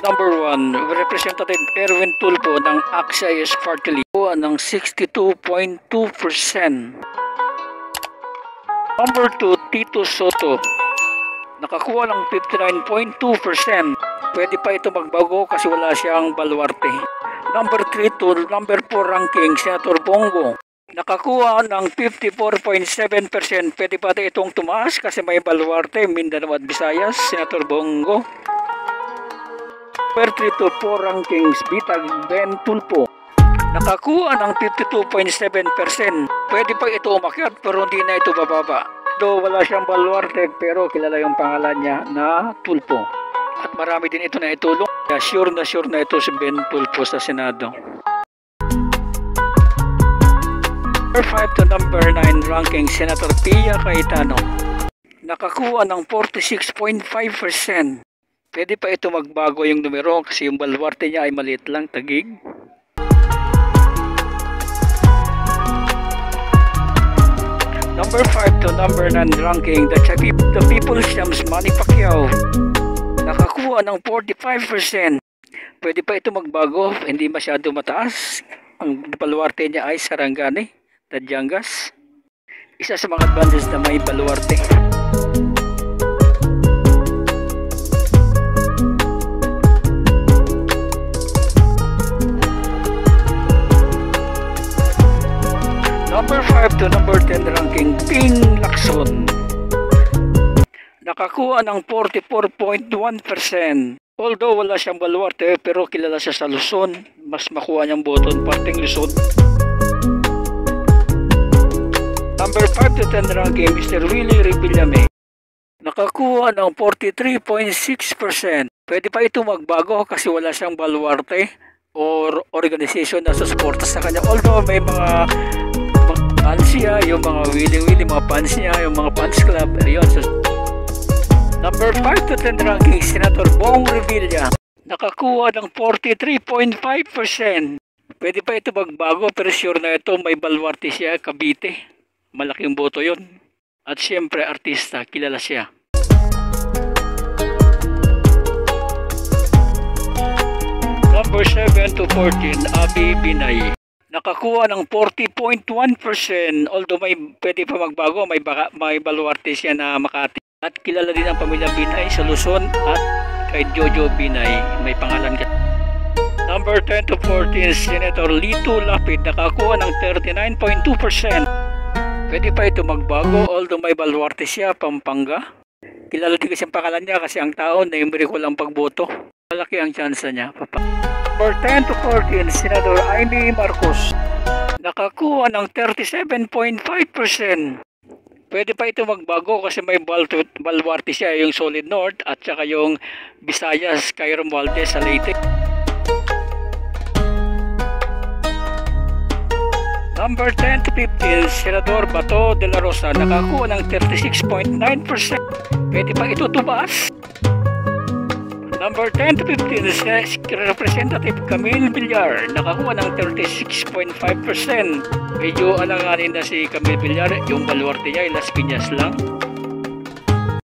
Number 1, Representative Erwin Tulfo ng Akshay Sparkly ng 62.2%. Number 2, Tito Soto, nakakuha ng 59.2%. Pwede pa ito magbago kasi wala siyang baluarte. Number 3 to number 4 ranking, Senator Bongo, nakakuha ng 54.7%. Pwede pa itong tumaas kasi may baluarte, Mindanao at Visayas, Senator Bongo. Number 3 to 4 rankings, Bitag Ben Tulfo, nakakuha ng 52.7%. Pwede pa ito umakyat pero hindi na ito bababa. Do wala siyang baluarte pero kilala yung pangalan niya na Tulfo. At marami din ito na itulong. Sure na ito si Ben Tulfo sa Senado. Number 5 to number 9 ranking, Senator Pia Cayetano, nakakuha ng 46.5%. Pwede pa ito magbago yung numero kasi yung baluarte niya ay maliit lang, tagig. Number 5 to number 9 ranking, the People's Champs Manny Pacquiao, nakakuha ng 45%. Pwede pa ito magbago, hindi masyado mataas. Ang baluarte niya ay Sarangani, Tadyangas. Isa sa mga advantages na may baluarte. Number 5 to number 10 ranking, Ping Lacson, nakakuha ng 44.1%. Although wala siyang baluarte pero kilala siya sa Luzon, mas makuha niyang boto ng parting Luzon. Number 5 to 10 ranking, Mr. Willie Revillame, nakakuha ng 43.6%. Pwede pa ito magbago kasi wala siyang baluarte or organization na susuporta sa kanya. Although may mga fans niya, yung mga Willie, mga fans niya, yung mga fans club, ayun. Number 5 to 10 ranking, Senator Bong Revilla, nakakuha ng 43.5%. Pwede pa ito magbago pero sure na ito may baluarte siya, Cavite. Malaking boto yun. At siyempre artista, kilala siya. Number 7 to 14, Abby Binay, nakakuha ng 40.1%. Although pwede pa magbago, may baluarte siya na Makati. At kilala din ang pamilya Binay sa Luzon at kay Jojo Binay, may pangalan ka. Number 10 to 14, Senator Lito Lapid, nakakuha ng 39.2%. Pwede pa ito magbago, although may baluarte siya, Pampanga. Kilala din kasi ang pangalan niya kasi ang taon na yung miracle pagboto. Malaki ang tsansa niya, papa. Number 10 to 14, Senator Amy Marcos, nakakuha ng 37.5%. Pwede pa ito magbago kasi may baluarte siya, yung Solid North at saka yung Visayas, kay Romualdez sa Leyte. Number 10 to 15, Senador Bato de la Rosa, nakakuha ng 36.9%. Pwede pa ito tumaas. Number 10 to 15, Representative Camille Villar, nakakuha ng 36.5%. Medyo alanganin na si Camille Villar, yung baluarte niya ay Las Piñas lang.